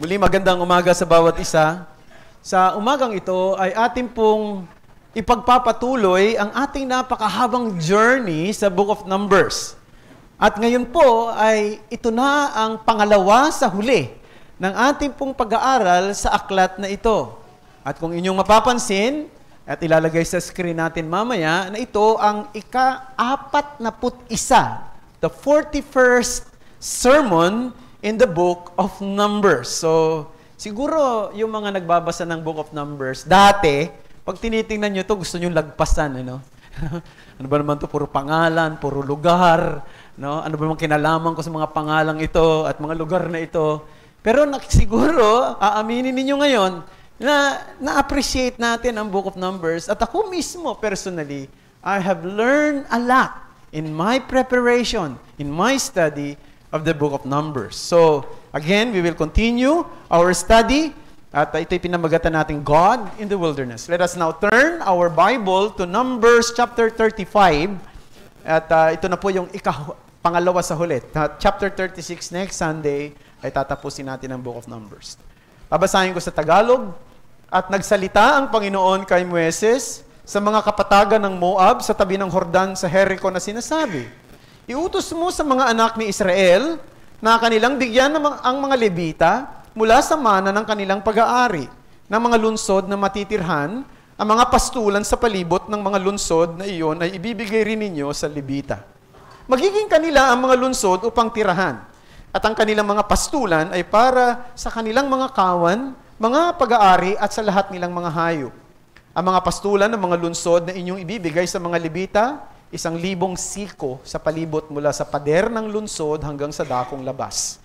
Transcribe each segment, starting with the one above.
Muli magandang umaga sa bawat isa. Sa umagang ito ay ating pong ipagpapatuloy ang ating napakahabang journey sa Book of Numbers. At ngayon po ay ito na ang pangalawa sa huli ng ating pong pag-aaral sa aklat na ito. At kung inyong mapapansin, at ilalagay sa screen natin mamaya, na ito ang ika-41, the 41st sermon in the Book of Numbers. So, siguro yung mga nagbabasa ng Book of Numbers, dati, pag tinitingnan nyo ito, gusto nyo lagpasan, ano? Ano ba naman ito? Puro pangalan, puro lugar, no? Ano ba naman kinalaman ko sa mga pangalang ito at mga lugar na ito? Pero siguro, aaminin ninyo ngayon, na na-appreciate natin ang Book of Numbers. At ako mismo, personally, I have learned a lot in my preparation, in my study of the Book of Numbers. So, again, we will continue our study. At ito'y pinamagatan natin, God in the Wilderness. Let us now turn our Bible to Numbers chapter 35. At ito na po yung pangalawa sa huli. Chapter 36 next Sunday ay tatapusin natin ang Book of Numbers. Babasahin ko sa Tagalog. At nagsalita ang Panginoon kay Moises sa mga kapatagan ng Moab sa tabi ng Jordan sa Jericho na sinasabi, iutos mo sa mga anak ni Israel na kanilang bigyan ang mga Levita mula sa mana ng kanilang pag-aari, ng mga lunsod na matitirhan, ang mga pastulan sa palibot ng mga lunsod na iyon ay ibibigay rin ninyo sa Levita. Magiging kanila ang mga lunsod upang tirahan, at ang kanilang mga pastulan ay para sa kanilang mga kawan, mga pag-aari at sa lahat nilang mga hayop. Ang mga pastulan ng mga lunsod na inyong ibibigay sa mga Levita, 1,000 siko sa palibot mula sa pader ng lunsod hanggang sa dakong labas.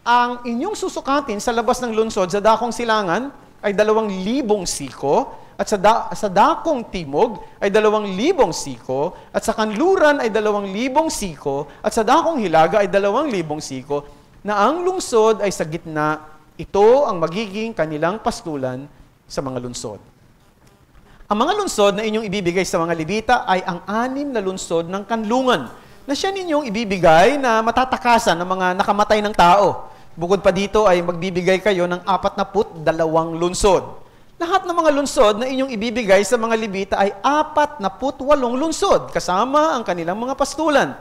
Ang inyong susukatin sa labas ng lunsod sa dakong silangan ay 2,000 siko, at sa dakong timog ay 2,000 siko, at sa kanluran ay 2,000 siko, at sa dakong hilaga ay 2,000 siko, na ang lungsod ay sa gitna. Ito ang magiging kanilang pastulan sa mga lunsod. Ang mga lunsod na inyong ibibigay sa mga Levita ay ang 6 na lunsod ng kanlungan na siya ninyong ibibigay na matatakasan ng mga nakamatay ng tao. Bukod pa dito ay magbibigay kayo ng 42 lunsod. Lahat ng mga lunsod na inyong ibibigay sa mga Levita ay 48 lunsod kasama ang kanilang mga pastulan.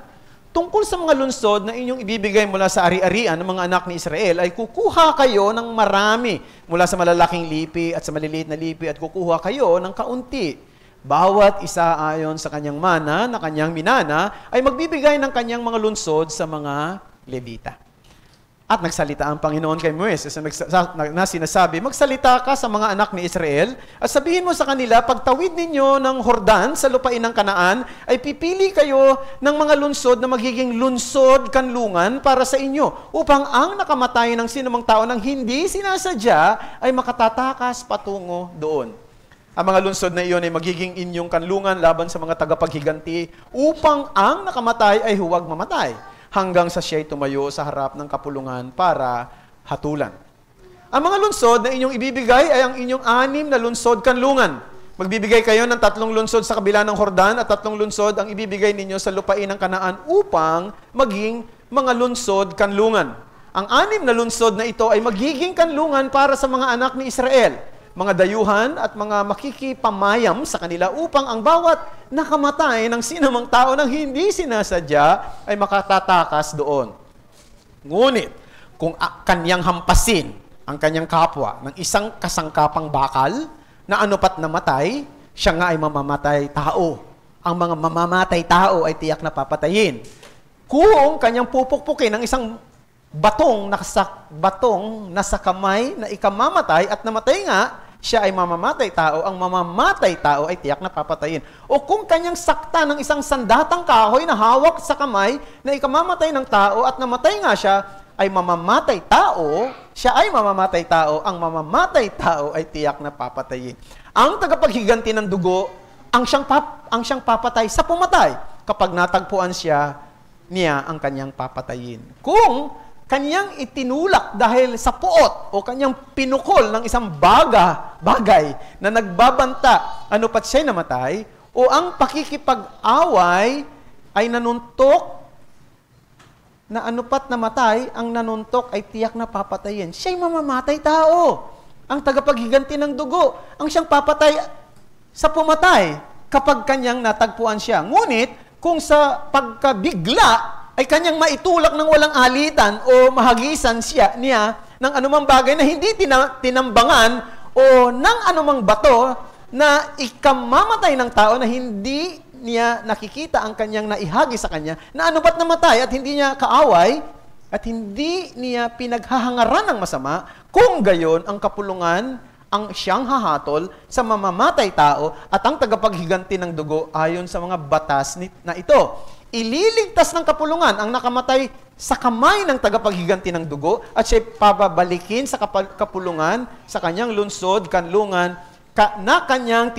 Tungkol sa mga lunsod na inyong ibibigay mula sa ari-arian ng mga anak ni Israel, ay kukuha kayo ng marami mula sa malalaking lipi at sa maliliit na lipi, at kukuha kayo ng kaunti. Bawat isa ayon sa kanyang mana na kanyang minana ay magbibigay ng kanyang mga lunsod sa mga Levita. At nagsalita ang Panginoon kay Moises na sinasabi, magsalita ka sa mga anak ni Israel at sabihin mo sa kanila, pagtawid ninyo ng Jordan sa lupain ng Kanaan, ay pipili kayo ng mga lunsod na magiging lunsod kanlungan para sa inyo, upang ang nakamatay ng sinumang tao nang hindi sinasadya ay makatatakas patungo doon. Ang mga lunsod na iyon ay magiging inyong kanlungan laban sa mga tagapaghiganti, upang ang nakamatay ay huwag mamatay, hanggang sa siya'y tumayo sa harap ng kapulungan para hatulan. Ang mga lunsod na inyong ibibigay ay ang inyong 6 na lunsod kanlungan. Magbibigay kayo ng 3 lunsod sa kabila ng Jordan at 3 lunsod ang ibibigay ninyo sa lupain ng Kanaan upang maging mga lunsod kanlungan. Ang 6 na lunsod na ito ay magiging kanlungan para sa mga anak ni Israel, mga dayuhan at mga makikipamayam sa kanila, upang ang bawat nakamatay ng sinumang tao nang hindi sinasadya ay makatatakas doon. Ngunit, kung kanyang hampasin ang kanyang kapwa ng isang kasangkapang bakal na anupat namatay, siya nga ay mamamatay tao. Ang mga mamamatay tao ay tiyak na papatayin. Kung kanyang pupukpukin ng isang batong nasa kamay na ikamamatay at namatay nga, siya ay mamamatay tao, ang mamamatay tao ay tiyak na papatayin. O kung kanyang sakta ng isang sandatang kahoy na hawak sa kamay na ikamamatay ng tao at namatay nga siya, ay mamamatay tao, siya ay mamamatay tao, ang mamamatay tao ay tiyak na papatayin. Ang tagapaghiganti ng dugo, ang siyang papatay sa pumatay kapag natagpuan niya ang kanyang papatayin. Kung kanyang itinulak dahil sa puot o kanyang pinukol ng isang bagay na nagbabanta, ano pat siya'y namatay, o ang pakikipag-away ay nanuntok na anupat na matay, ang nanuntok ay tiyak na papatayin. Siya'y mamamatay tao. Ang tagapaghiganti ng dugo, ang siyang papatay sa pumatay kapag kanyang natagpuan siya. Ngunit, kung sa pagkabigla ay kanyang maitulak ng walang alitan o mahagisan niya ng anumang bagay na hindi tinambangan o ng anumang bato na ikamamatay ng tao na hindi niya nakikita ang kanyang naihagi sa kanya, na anupat na matay at hindi niya kaaway at hindi niya pinaghahangaran ng masama, kung gayon ang kapulungan ang siyang hahatol sa mamamatay tao at ang tagapaghiganti ng dugo ayon sa mga batas na ito. Ililigtas ng kapulungan ang nakamatay sa kamay ng tagapaghiganti ng dugo at siya'y pababalikin sa kapulungan sa kanyang lungsod, kanlungan, na kanyang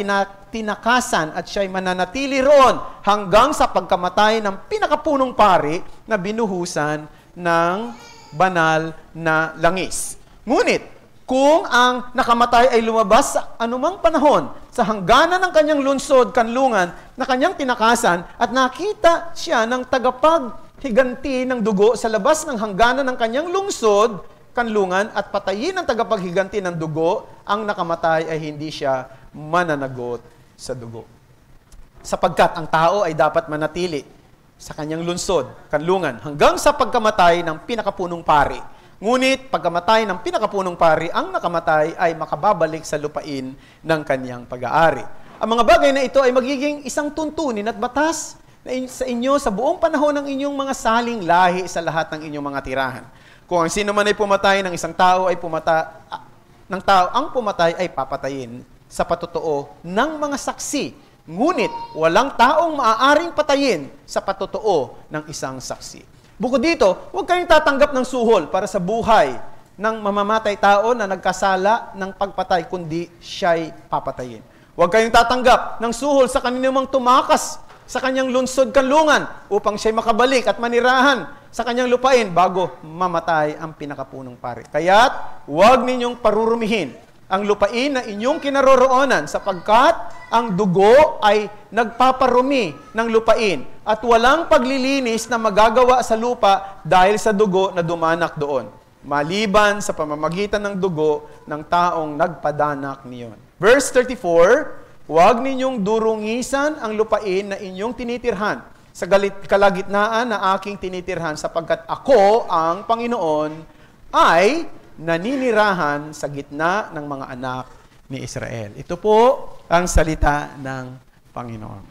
tinakasan at siya'y mananatili roon hanggang sa pagkamatay ng pinakapunong pari na binuhusan ng banal na langis. Ngunit, kung ang nakamatay ay lumabas sa anumang panahon sa hangganan ng kanyang lungsod, kanlungan, na kanyang tinakasan at nakita siya ng tagapaghiganti ng dugo sa labas ng hangganan ng kanyang lungsod, kanlungan, at patayin ng tagapaghiganti ng dugo, ang nakamatay ay hindi siya mananagot sa dugo. Sapagkat ang tao ay dapat manatili sa kanyang lungsod, kanlungan, hanggang sa pagkamatay ng pinakapunong pari. Ngunit pagkamatay ng pinakapunong pari, ang nakamatay ay makababalik sa lupain ng kanyang pag-aari. Ang mga bagay na ito ay magiging isang tuntunin at batas sa inyo sa buong panahon ng inyong mga saling lahi sa lahat ng inyong mga tirahan. Kung ang sino man ay pumatay ng isang tao ay ang pumatay ay papatayin sa patotoo ng mga saksi. Ngunit walang taong maaaring patayin sa patotoo ng isang saksi. Bukod dito, huwag kayong tatanggap ng suhol para sa buhay ng mamamatay tao na nagkasala ng pagpatay, kundi siya'y papatayin. Huwag kayong tatanggap ng suhol sa kaninumang tumakas sa kanyang lungsod kanlungan upang siya'y makabalik at manirahan sa kanyang lupain bago mamatay ang pinakapunong pari. Kaya't huwag ninyong parurumihin ang lupain na inyong kinaroroonan sapagkat ang dugo ay nagpaparumi ng lupain at walang paglilinis na magagawa sa lupa dahil sa dugo na dumanak doon, maliban sa pamamagitan ng dugo ng taong nagpadanak niyon. Verse 34, huwag ninyong durungisan ang lupain na inyong tinitirhan sa kalagitnaan na aking tinitirhan sapagkat ako, ang Panginoon, ay naninirahan sa gitna ng mga anak ni Israel. Ito po ang salita ng Panginoon.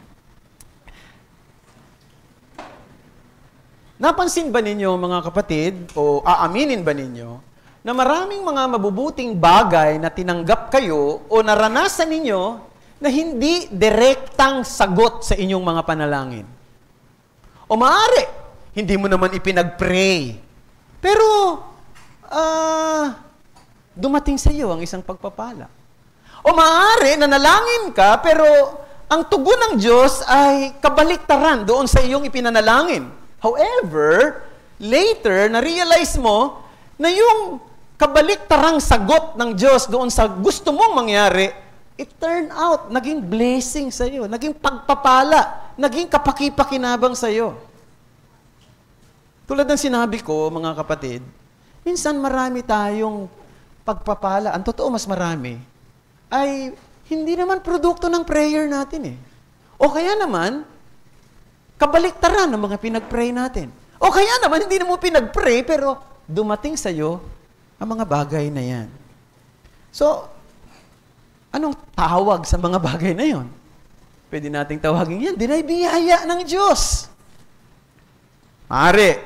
Napansin ba ninyo, mga kapatid, o aaminin ba ninyo, na maraming mga mabubuting bagay na tinanggap kayo o naranasan ninyo na hindi direktang sagot sa inyong mga panalangin? O maaari, hindi mo naman ipinag-pray. Pero, dumating sa iyo ang isang pagpapala. O maaari, nanalangin ka, pero ang tugon ng Diyos ay kabaliktaran doon sa iyong ipinanalangin. However, later, na-realize mo na yung kabaliktarang sagot ng Diyos doon sa gusto mong mangyari, it turned out, naging blessing sa iyo, naging pagpapala, naging kapaki-pakinabang sa iyo. Tulad ng sinabi ko, mga kapatid, minsan marami tayong pagpapala. Ang totoo, mas marami, ay hindi naman produkto ng prayer natin eh. O kaya naman, kabaliktaran ng mga pinag-pray natin. O kaya naman, hindi mo pinag-pray, pero dumating sa'yo ang mga bagay na yan. So, anong tawag sa mga bagay na yon? Pwede nating tawagin yan, dinay-biyaya ng Diyos. Maaari,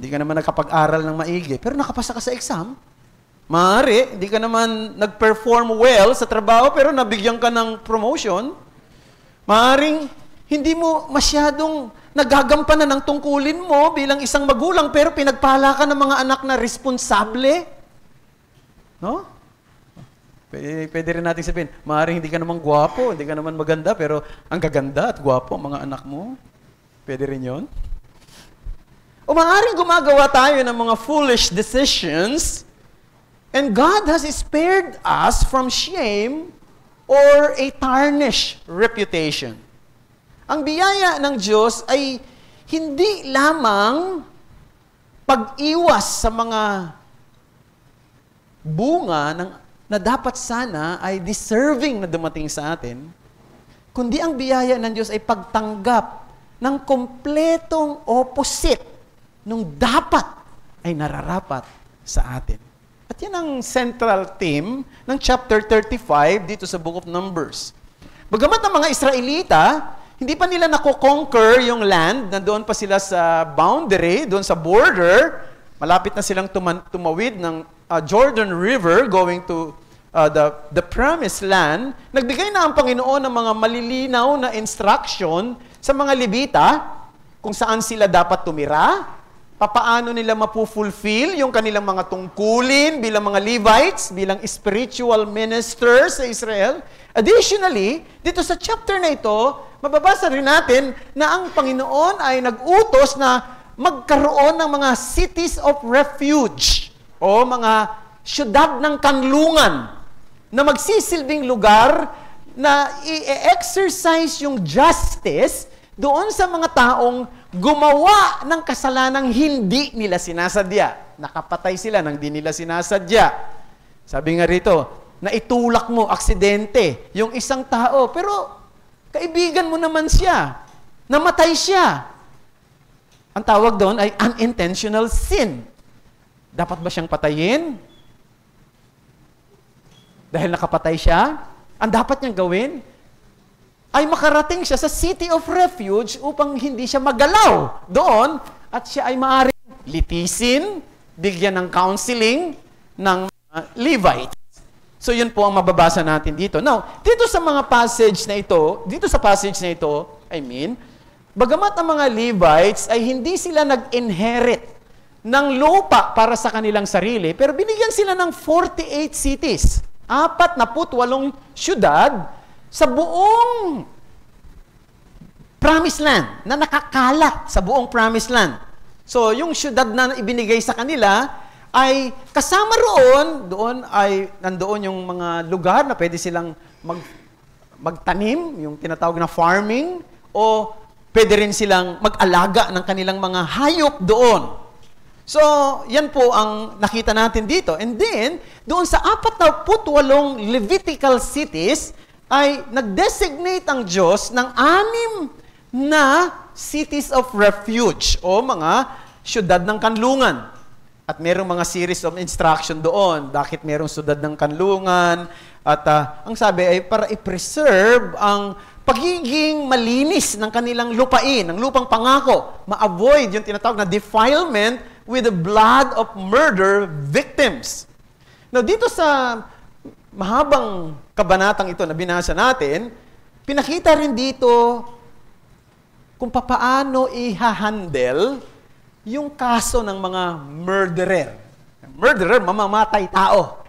hindi ka naman nakapag-aral ng maigi, pero nakapasa ka sa exam. Maaari, hindi ka naman nag-perform well sa trabaho, pero nabigyan ka ng promotion. Maaring, hindi mo masyadong nagagampanan ng tungkulin mo bilang isang magulang, pero pinagpala ka ng mga anak na responsable. No? Pwede rin natin sabihin, maaring hindi ka naman gwapo, hindi ka naman maganda, pero ang gaganda at gwapo ang mga anak mo. Pwede rin yon. O maaring gumagawa tayo ng mga foolish decisions, and God has spared us from shame or a tarnished reputation. Ang biyaya ng Diyos ay hindi lamang pag-iwas sa mga bunga na dapat sana ay deserving na dumating sa atin, kundi ang biyaya ng Diyos ay pagtanggap ng kompletong opposite nung dapat ay nararapat sa atin. At yan ang central theme ng chapter 35 dito sa Book of Numbers. Bagamat ang mga Israelita, hindi pa nila nako-conquer yung land, nandoon pa sila sa boundary, doon sa border, malapit na silang tumawid ng Jordan River going to the promised land. Nagbigay na ang Panginoon ng mga malilinaw na instruction sa mga Levita kung saan sila dapat tumira, papaano nila mapufulfill yung kanilang mga tungkulin bilang mga Levites, bilang spiritual ministers sa Israel. Additionally, dito sa chapter na ito, mababasa rin natin na ang Panginoon ay nag-utos na magkaroon ng mga cities of refuge o mga syudad ng kanlungan na magsisilbing lugar na i-exercise yung justice doon sa mga taong gumawa ng kasalanang hindi nila sinasadya. Nakapatay sila nang di nila sinasadya. Sabi nga rito, naitulak mo, aksidente, yung isang tao, pero kaibigan mo naman siya. Namatay siya. Ang tawag doon ay unintentional sin. Dapat ba siyang patayin? Dahil nakapatay siya, ang dapat niyang gawin ay makarating siya sa city of refuge upang hindi siya magalaw doon at siya ay maaaring litisin, bigyan ng counseling ng Levites. So yun po ang mababasa natin dito. Now, dito sa passage na ito, bagamat ang mga Levites ay hindi sila nag-inherit ng lupa para sa kanilang sarili, pero binigyan sila ng 48 cities. 48 syudad sa buong Promised Land, na nakakalat sa buong Promised Land. So, yung syudad na ibinigay sa kanila ay kasama doon ay nandoon yung mga lugar na pwede silang magtanim, yung tinatawag na farming, o pwede rin silang mag-alaga ng kanilang mga hayop doon. So, yan po ang nakita natin dito. And then, doon sa 48 Levitical cities, ay nag-designate ang Diyos ng 6 na cities of refuge o mga syudad ng kanlungan. At merong mga series of instruction doon. Bakit merong syudad ng kanlungan? At ang sabi ay para i-preserve ang pagiging malinis ng kanilang lupain, ng lupang pangako. Ma-avoid yung tinatawag na defilement with the blood of murder victims. Now, dito sa mahabang kabanatang ito na binasa natin, pinakita rin dito kung paano i-handle yung kaso ng mga murderer. Murderer, mamamatay tao.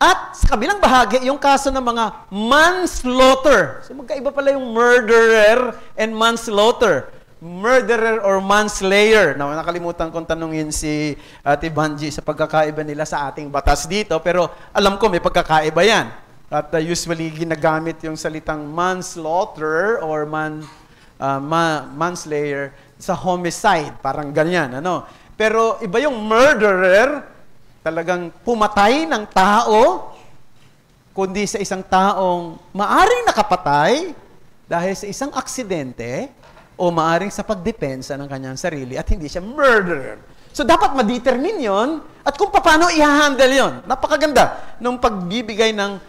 At sa kabilang bahagi, yung kaso ng mga manslaughter. So magkaiba pala yung murderer and manslaughter. Murderer or manslayer. Nakalimutan kong tanungin si Ate Banji sa pagkakaiba nila sa ating batas dito, pero alam ko may pagkakaiba yan. At usually ginagamit yung salitang manslaughter or manslayer sa homicide, parang ganyan. Pero iba yung murderer, talagang pumatay ng tao, kundi sa isang taong maaring nakapatay dahil sa isang aksidente, o maaring sa pagdepensa ng kanyang sarili at hindi siya murderer. So, dapat ma-determine yun at kung paano i-handle yun. Napakaganda nung pagbibigay ng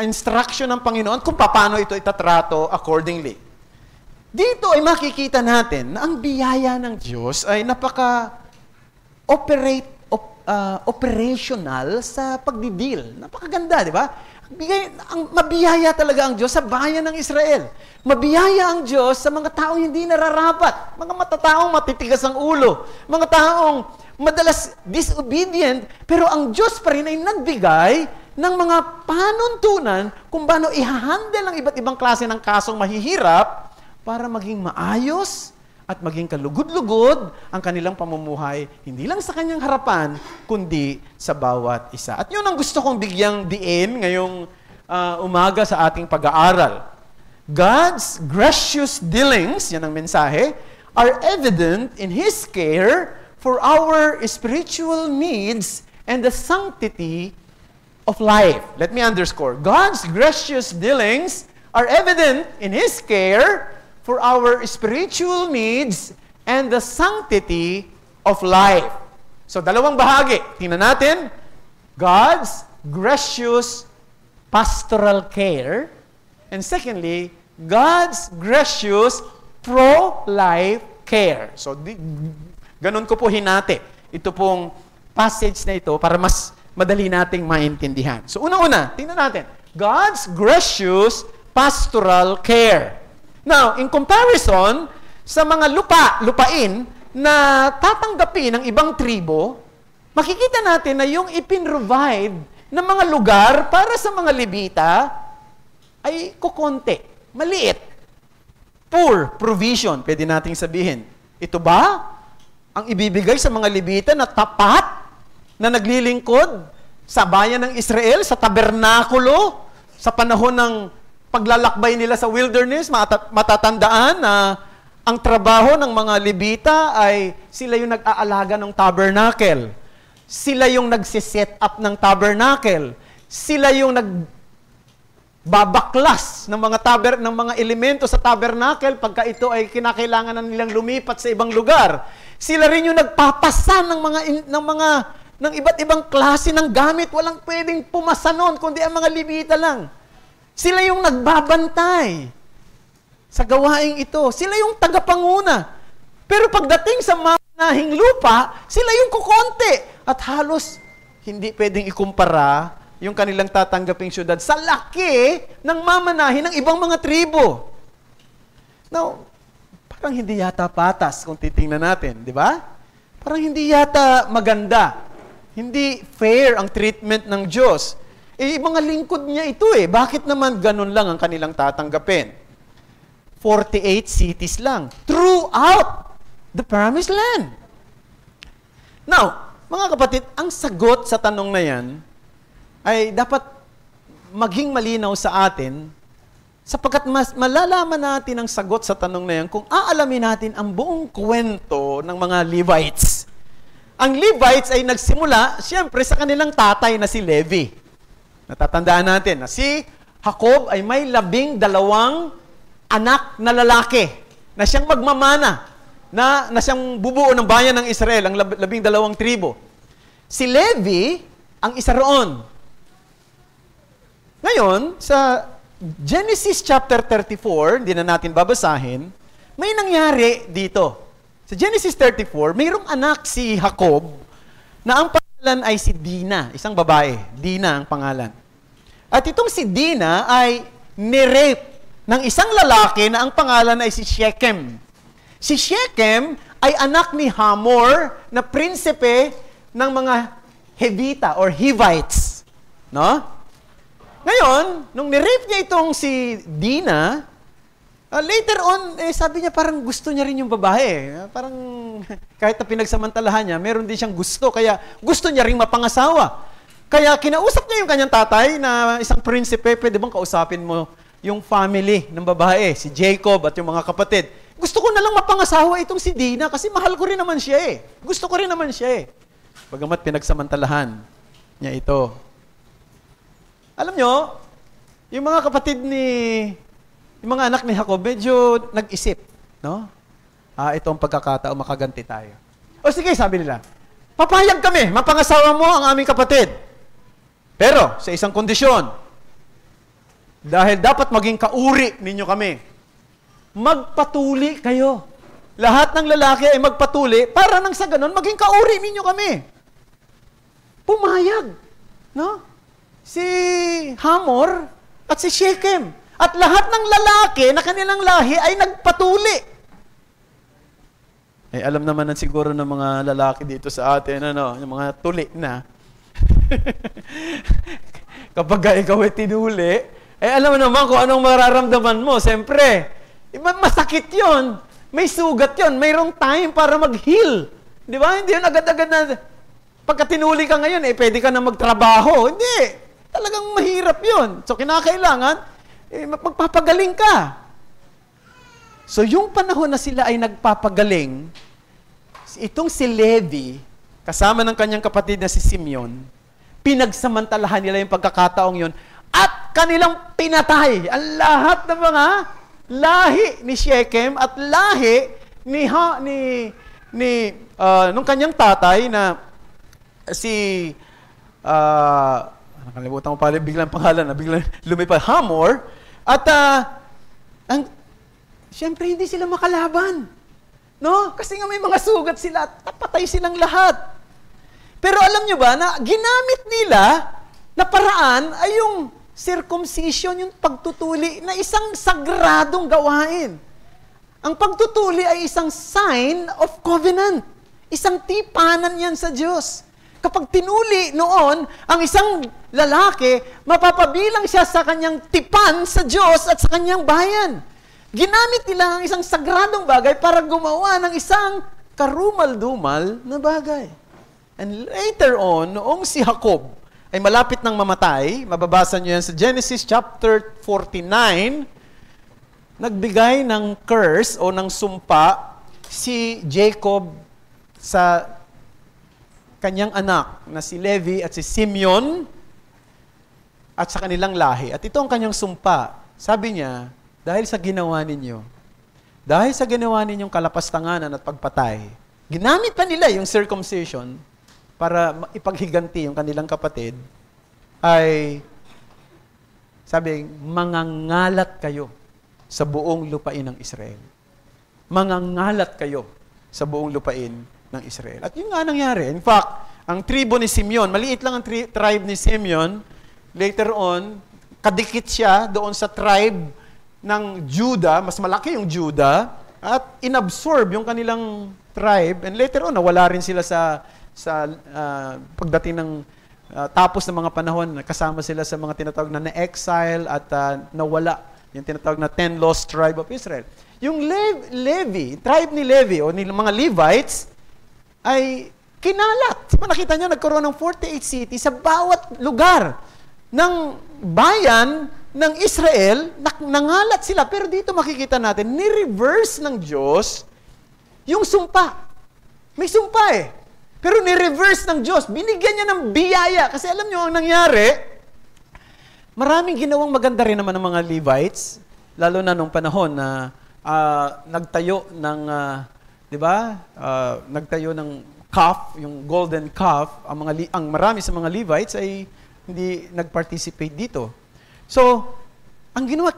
instruction ng Panginoon kung paano ito itatrato accordingly. Dito ay makikita natin na ang biyaya ng Diyos ay operational sa pagdidil. Napakaganda, di ba? Mabiyaya talaga ang Diyos sa bayan ng Israel. Mabiyaya ang Diyos sa mga taong hindi nararapat. Mga matataong matitigas ang ulo. Mga taong madalas disobedient. Pero ang Diyos pa rin ay nagbigay ng mga panuntunan kung paano i-handle ang iba't ibang klase ng kasong mahihirap para maging maayos at maging kalugod-lugod ang kanilang pamumuhay, hindi lang sa kanyang harapan, kundi sa bawat isa. At yun ang gusto kong bigyang diin ngayong umaga sa ating pag-aaral. God's gracious dealings, yan ang mensahe, are evident in His care for our spiritual needs and the sanctity of life. Let me underscore. God's gracious dealings are evident in His care for our spiritual needs and the sanctity of life. So, dalawang bahagi. Tingnan natin. God's gracious pastoral care. And secondly, God's gracious pro-life care. So, ganun ko po hinati. Ito pong passage na ito para mas madali nating maintindihan. So, una-una, tingnan natin. God's gracious pastoral care. Now, in comparison sa mga lupain na tatanggapin ng ibang tribo, makikita natin na yung ipinrovide ng mga lugar para sa mga Levita ay kukonti, maliit. Poor provision, pwede nating sabihin. Ito ba ang ibibigay sa mga Levita na tapat na naglilingkod sa bayan ng Israel, sa tabernakulo, sa panahon ng paglalakbay nila sa wilderness? Matatandaan na ang trabaho ng mga Levita ay sila yung nag-aalaga ng tabernacle. Sila yung nagsiset up ng tabernacle. Sila yung nagbabaklas ng mga elemento sa tabernacle pagka ito ay kinakailangan na nilang lumipat sa ibang lugar. Sila rin yung nagpapasan ng iba't ibang klase ng gamit. Walang pwedeng pumasa noon, kundi ang mga Levita lang. Sila yung nagbabantay sa gawaing ito. Sila yung tagapanguna. Pero pagdating sa mamanahing lupa, sila yung kukonti. At halos hindi pwedeng ikumpara yung kanilang tatanggaping syudad sa laki ng mamanahin ng ibang mga tribo. Now, parang hindi yata patas kung titingnan natin, di ba? Parang hindi yata maganda. Hindi fair ang treatment ng Diyos. Mga lingkod niya ito eh. Bakit naman ganun lang ang kanilang tatanggapin? 48 cities lang throughout the promised land. Now, mga kapatid, ang sagot sa tanong na yan ay dapat maging malinaw sa atin sapagkat mas malalaman natin ang sagot sa tanong na yan kung aalamin natin ang buong kwento ng mga Levites. Ang Levites ay nagsimula, siyempre, sa kanilang tatay na si Levi. Natatandaan natin na si Jacob ay may 12 anak na lalaki na siyang magmamana, na siyang bubuo ng bayan ng Israel, ang 12 tribo. Si Levi ang isa roon. Ngayon, sa Genesis chapter 34, hindi na natin babasahin, may nangyari dito. Sa Genesis 34, mayroong anak si Jacob na ang pangalan ay si Dina, isang babae. Dina ang pangalan. At itong si Dina ay nirape ng isang lalaki na ang pangalan ay si Shechem. Si Shechem ay anak ni Hamor na prinsipe ng mga Hevita or Hivites. No? Ngayon, nung nirape niya itong si Dina, later on, sabi niya parang gusto niya rin yung babae. Parang kahit na pinagsamantalahan niya, meron din siyang gusto. Kaya gusto niya rin mapangasawa. Kaya kinausap niya yung kanyang tatay na isang prinsipe, pwede bang kausapin mo yung family ng babae, si Jacob at yung mga kapatid. Gusto ko na lang mapangasawa itong si Dina kasi mahal ko rin naman siya eh. Gusto ko rin naman siya eh. Bagamat pinagsamantalahan niya ito. Alam nyo, yung mga kapatid yung mga anak ni Jacob, medyo nag-isip, no? Ito ang pagkakataon, makaganti tayo. O sige, sabi nila, papayag kami, mapangasawa mo ang aming kapatid. Pero, sa isang kondisyon, dahil dapat maging kauri ninyo kami, magpatuli kayo. Lahat ng lalaki ay magpatuli para nang sa ganon, maging kauri ninyo kami. Pumayag, no? Si Hamor at si Shechem. At lahat ng lalaki na kanilang lahi ay nagpatuli. Alam naman na siguro ng mga lalaki dito sa atin, yung mga tuli na. Kapag ikaw ay tinuli, alam mo naman kung anong mararamdaman mo. Siyempre, masakit yon, may sugat yon, mayroong time para mag-heal. Di ba? Hindi yun agad-agad na, pagka tinuli ka ngayon, pwede ka na magtrabaho. Hindi. Talagang mahirap yon. So, kinakailangan, magpapagaling ka. So, yung panahon na sila ay nagpapagaling, itong si Levi, kasama ng kanyang kapatid na si Simeon, pinagsamantalahan nila yung pagkakataong yun at kanilang pinatay ang lahat ng mga lahi ni Shechem at lahi nung kanyang tatay na si nakalimutan ko pala biglang pangalan na biglang lumipad, Hamor, at siyempre hindi sila makalaban. No? Kasi nga may mga sugat sila at napatay silang lahat. Pero alam nyo ba na ginamit nila na paraan ay yung circumcision, yung pagtutuli na isang sagradong gawain. Ang pagtutuli ay isang sign of covenant. Isang tipanan yan sa Diyos. Kapag tinuli noon ang isang lalaki, mapapabilang siya sa kanyang tipan sa Diyos at sa kanyang bayan. Ginamit nila ang isang sagradong bagay para gumawa ng isang karumal-dumal na bagay. And later on, noong si Jacob ay malapit nang mamatay, mababasa niyo yan sa Genesis chapter 49, nagbigay ng curse o ng sumpa si Jacob sa kanyang anak na si Levi at si Simeon at sa kanilang lahi. At ito ang kanyang sumpa. Sabi niya, dahil sa ginawa ninyong kalapastanganan at pagpatay, ginamit pa nila yung circumcision para ipaghiganti yung kanilang kapatid, ay sabi, mangangalat kayo sa buong lupain ng Israel. Mangangalat kayo sa buong lupain ng Israel. At yun nga nangyari. In fact, ang tribo ni Simeon, maliit lang ang tribe ni Simeon, later on, kadikit siya doon sa tribe ng Judah, mas malaki yung Judah, at inabsorb yung kanilang tribe, and later on, nawala rin sila sa pagdating ng tapos ng mga panahon, kasama sila sa mga tinatawag na exile at nawala, yung tinatawag na 10 lost tribe of Israel. Yung Levi, tribe ni Levi, o mga Levites, ay kinalat. Diba nakita nyo, nagkaroon ng 48 cities sa bawat lugar ng bayan ng Israel, nangalat sila. Pero dito makikita natin, ni-reverse ng Diyos yung sumpa. May sumpa eh. Pero ni-reverse ng Diyos. Binigyan niya ng biyaya. Kasi alam nyo, ang nangyari, maraming ginawang maganda rin naman ng mga Levites, lalo na nung panahon na nagtayo ng, di ba? Nagtayo ng calf, yung golden calf. Ang marami sa mga Levites ay hindi nag-participate dito. So, ang ginawa,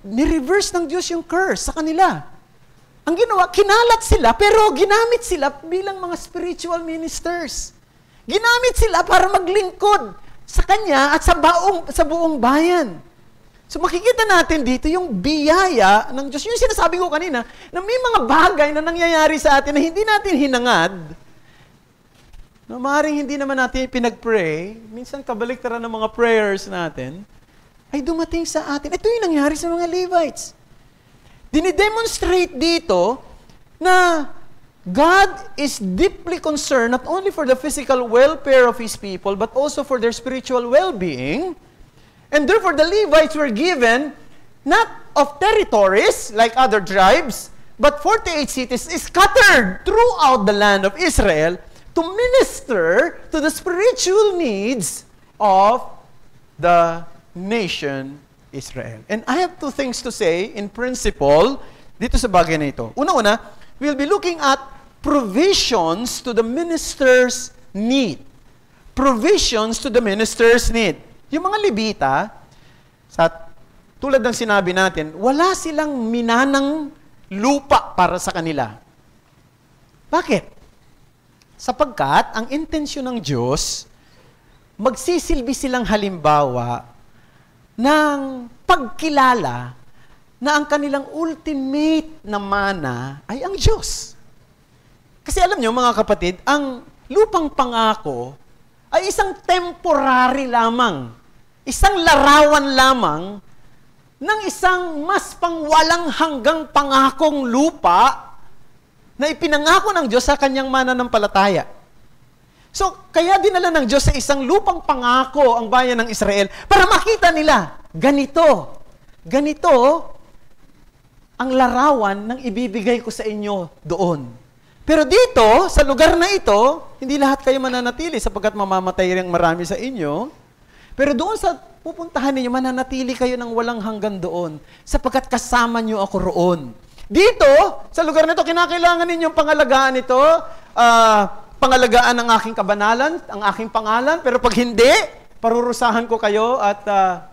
ni-reverse ng Diyos yung curse sa kanila. Ang ginawa, kinalat sila, pero ginamit sila bilang mga spiritual ministers. Ginamit sila para maglingkod sa Kanya at sa buong bayan. So makikita natin dito yung biyaya ng Diyos. Yung sinasabi ko kanina, na may mga bagay na nangyayari sa atin na hindi natin hinangad, na maaaring hindi naman natin pinag-pray, minsan kabaliktaran ng mga prayers natin, ay dumating sa atin. Ito yung nangyari sa mga Levites. Dinidemonstrate dito na God is deeply concerned not only for the physical welfare of His people, but also for their spiritual well-being. And therefore, the Levites were given not of territories like other tribes, but 48 cities scattered throughout the land of Israel to minister to the spiritual needs of the nation Israel. And I have two things to say in principle dito sa bagay na ito. Una-una, we'll be looking at provisions to the minister's need. Provisions to the minister's need. Yung mga Levita, tulad ng sinabi natin, wala silang minanang lupa para sa kanila. Bakit? Sapagkat ang intensyon ng Diyos, magsisilbi silang halimbawa ng pagkilala na ang kanilang ultimate na mana ay ang Diyos. Kasi alam nyo mga kapatid, ang lupang pangako ay isang temporary lamang, isang larawan lamang ng isang mas pangwalang hanggang pangakong lupa na ipinangako ng Diyos sa kanyang mananampalataya. So, kaya dinala ng Diyos sa isang lupang pangako ang bayan ng Israel para makita nila, ganito ang larawan ng ibibigay ko sa inyo doon. Pero dito, sa lugar na ito, hindi lahat kayo mananatili sapagkat mamamatay rin marami sa inyo. Pero doon sa pupuntahan ninyo, mananatili kayo ng walang hanggan doon sapagkat kasama nyo ako roon. Dito, sa lugar na ito, kinakailangan ninyong pangalagaan ito, pangalagaan ang aking kabanalan, ang aking pangalan, pero pag hindi, parurusahan ko kayo at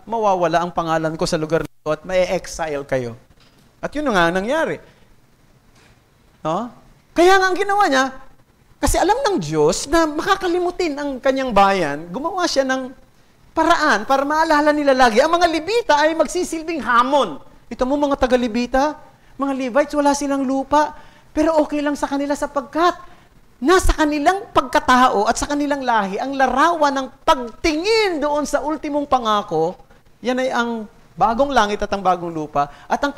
mawawala ang pangalan ko sa lugar na ito at may-exile kayo. At yun nga nangyari. No? Kaya nga ang ginawa niya, kasi alam ng Diyos na makakalimutin ang kanyang bayan, gumawa siya ng paraan para maalala nila lagi. Ang mga Levita ay magsisilbing hamon. Ito mo mga taga-Levita, mga Levites, wala silang lupa, pero okay lang sa kanila sapagkat nasa kanilang pagkatao at sa kanilang lahi, ang larawan ng pagtingin doon sa ultimong pangako, yan ay ang bagong langit at ang bagong lupa, at ang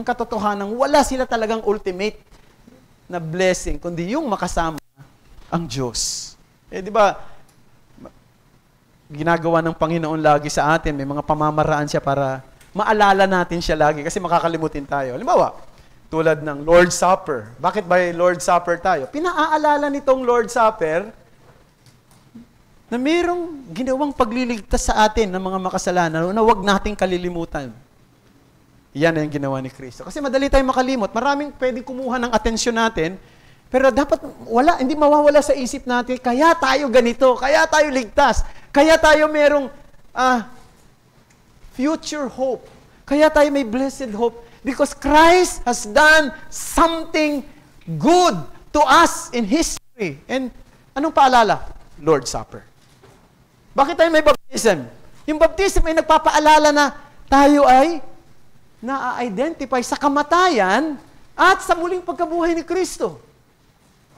katotohanan, wala sila talagang ultimate na blessing, kundi yung makasama ang Diyos. Di ba, ginagawa ng Panginoon lagi sa atin, may mga pamamaraan siya para maalala natin siya lagi kasi makakalimutin tayo. Halimbawa, tulad ng Lord's Supper. Bakit ba Lord's Supper tayo? Pinaaalala nitong Lord's Supper na mayroong ginawang pagliligtas sa atin ng mga makasalanan na huwag nating kalilimutan. Yan ang ginawa ni Kristo. Kasi madali tayong makalimot. Maraming pwedeng kumuha ng atensyon natin, pero dapat hindi mawawala sa isip natin, kaya tayo ganito, kaya tayo ligtas, kaya tayo merong future hope, kaya tayo may blessed hope, because Christ has done something good to us in history. And anong paalala? Lord's Supper. Bakit tayo may baptism? Yung baptism ay nagpapaalala na tayo ay na-identify sa kamatayan at sa muling pagkabuhay ni Kristo.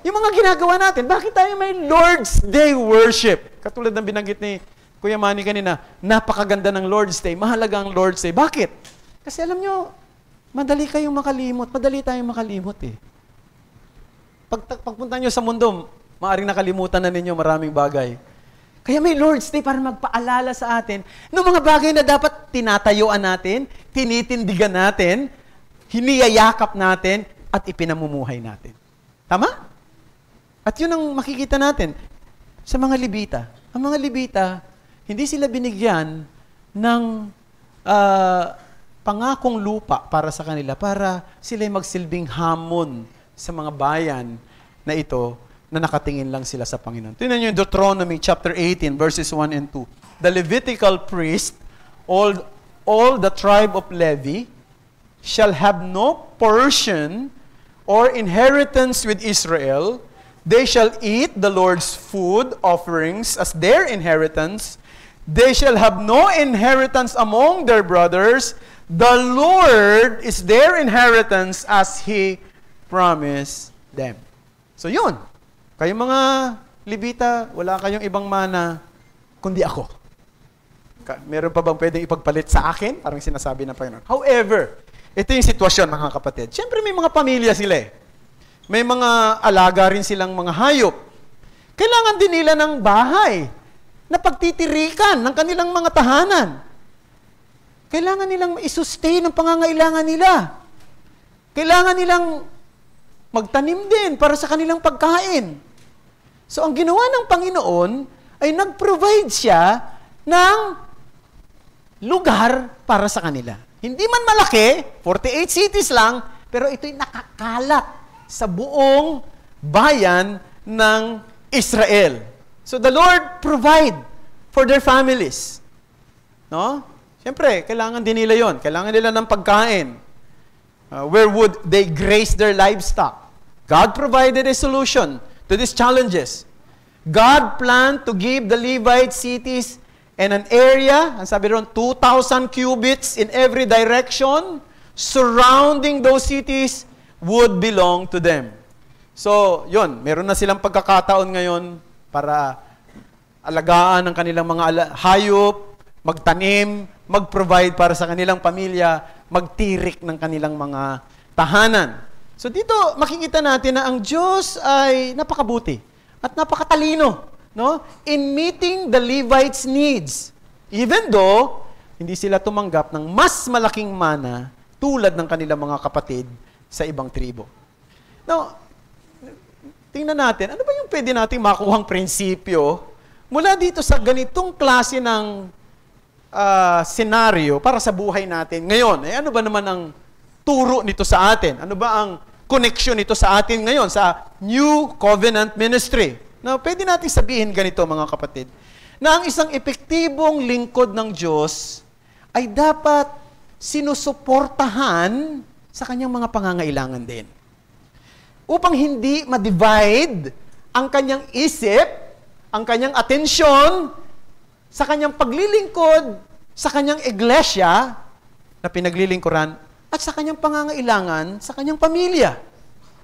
Yung mga ginagawa natin, bakit tayo may Lord's Day worship? Katulad ng binanggit ni Kuya Manny kanina, napakaganda ng Lord's Day, mahalaga ang Lord's Day. Bakit? Kasi alam nyo, madali kayong makalimot. Madali tayong makalimot eh. Pagpunta nyo sa mundo, maaaring nakalimutan na ninyo maraming bagay. Kaya may Lord's Day para magpaalala sa atin ng mga bagay na dapat tinatayuan natin, tinitindigan natin, hiniyayakap natin, at ipinamumuhay natin. Tama? At yun ang makikita natin sa mga Levita. Ang mga Levita, hindi sila binigyan ng pangakong lupa para sa kanila, para sila'y magsilbing hamon sa mga bayan na ito, na nakatingin lang sila sa Panginoon. Tingnan niyo yung Deuteronomy chapter 18, verses 1 and 2. The Levitical priest, all the tribe of Levi, shall have no portion or inheritance with Israel. They shall eat the Lord's food offerings as their inheritance. They shall have no inheritance among their brothers. The Lord is their inheritance as He promised them. So yun. Kayong mga Levita, wala kayong ibang mana kundi ako. Meron pa bang pwedeng ipagpalit sa akin? Parang sinasabi ng Panginoon. However, ito yung sitwasyon, mga kapatid. Siyempre may mga pamilya sila eh. May mga alaga rin silang mga hayop. Kailangan din nila ng bahay na pagtitirikan ng kanilang mga tahanan. Kailangan nilang i-sustain ang pangangailangan nila. Kailangan nilang magtanim din para sa kanilang pagkain. So, ang ginawa ng Panginoon ay nag-provide siya ng lugar para sa kanila. Hindi man malaki, 48 cities lang, pero ito'y nakakalat sa buong bayan ng Israel. So, the Lord provide for their families. No? Siyempre, kailangan din nila yon. Kailangan nila ng pagkain. Where would they graze their livestock? God provided a solution to these challenges. God planned to give the Levite cities and an area, ang sabi ron, 2,000 cubits in every direction, surrounding those cities would belong to them. So, yun, meron na silang pagkakataon ngayon para alagaan ang kanilang mga hayop, magtanim, mag-provide para sa kanilang pamilya, magtirik ng kanilang mga tahanan. So dito makikita natin na ang Diyos ay napakabuti at napakatalino, no? In meeting the Levites' needs. Even though hindi sila tumanggap ng mas malaking mana tulad ng kanilang mga kapatid sa ibang tribo. Now, tingnan natin, ano ba yung pwede nating makuhang prinsipyo mula dito sa ganitong klase ng senaryo para sa buhay natin ngayon? Ano ba naman ang turo nito sa atin? Ano ba ang connection nito sa atin ngayon sa New Covenant Ministry? Now, pwede natin sabihin ganito, mga kapatid, na ang isang epektibong lingkod ng Diyos ay dapat sinusuportahan sa kanyang mga pangangailangan din. Upang hindi ma-divide ang kanyang isip, ang kanyang atensyon sa kanyang paglilingkod, sa kanyang iglesia na pinaglilingkuran, at sa kanyang pangangailangan sa kanyang pamilya.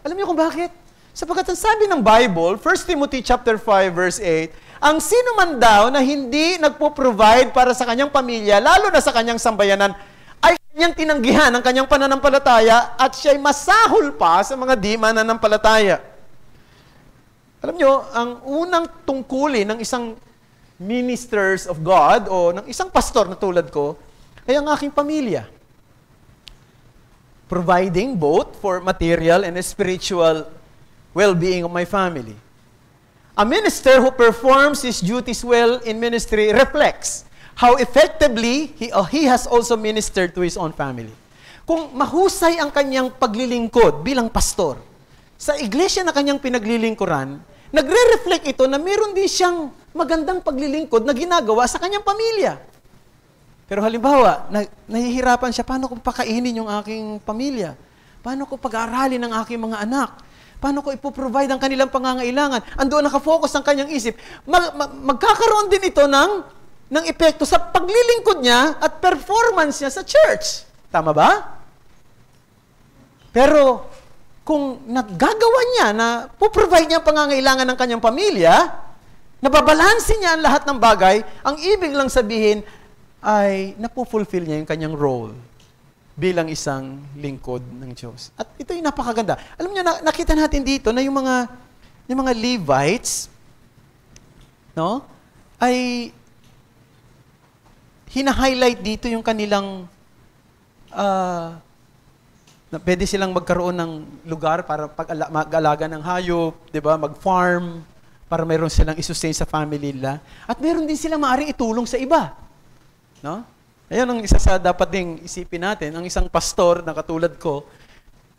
Alam niyo kung bakit? Sapagkat ang sabi ng Bible, 1 Timothy chapter 5 verse 8, ang sino man daw na hindi nagpo-provide para sa kanyang pamilya, lalo na sa kanyang sambayanan, ay kanyang tinanggihan ang kanyang pananampalataya at siya'y masahol pa sa mga di mananampalataya. Alam niyo, ang unang tungkulin ng isang ministers of God o ng isang pastor na tulad ko ay ang aking pamilya. Providing both for material and spiritual well-being of my family. A minister who performs his duties well in ministry reflects how effectively he has also ministered to his own family. Kung mahusay ang kanyang paglilingkod bilang pastor, sa iglesia na kanyang pinaglilingkuran, nagre-reflect ito na meron din siyang magandang paglilingkod na ginagawa sa kanyang pamilya. Pero halimbawa, nahihirapan siya, paano ko pakainin yung aking pamilya? Paano ko pag-aaralin ang aking mga anak? Paano ko ipoprovide ang kanilang pangangailangan? Andoon nakafocus ang kanyang isip. Magkakaroon din ito ng epekto sa paglilingkod niya at performance niya sa church. Tama ba? Pero kung naggagawa niya na puprovide niya ang pangangailangan ng kanyang pamilya, nababalansin niya ang lahat ng bagay, ang ibig lang sabihin ay napufulfill niya yung kanyang role bilang isang lingkod ng Diyos. At ito yung napakaganda. Alam niyo, nakita natin dito na yung mga Levites, no, ay hina-highlight dito yung kanilang na pwede silang magkaroon ng lugar para mag-alaga ng hayop, 'di ba? Mag-farm para mayroon silang i-sustain sa family nila. At mayroon din silang maaaring itulong sa iba. No? Ayun ang isa sa dapat ding isipin natin. Ang isang pastor na katulad ko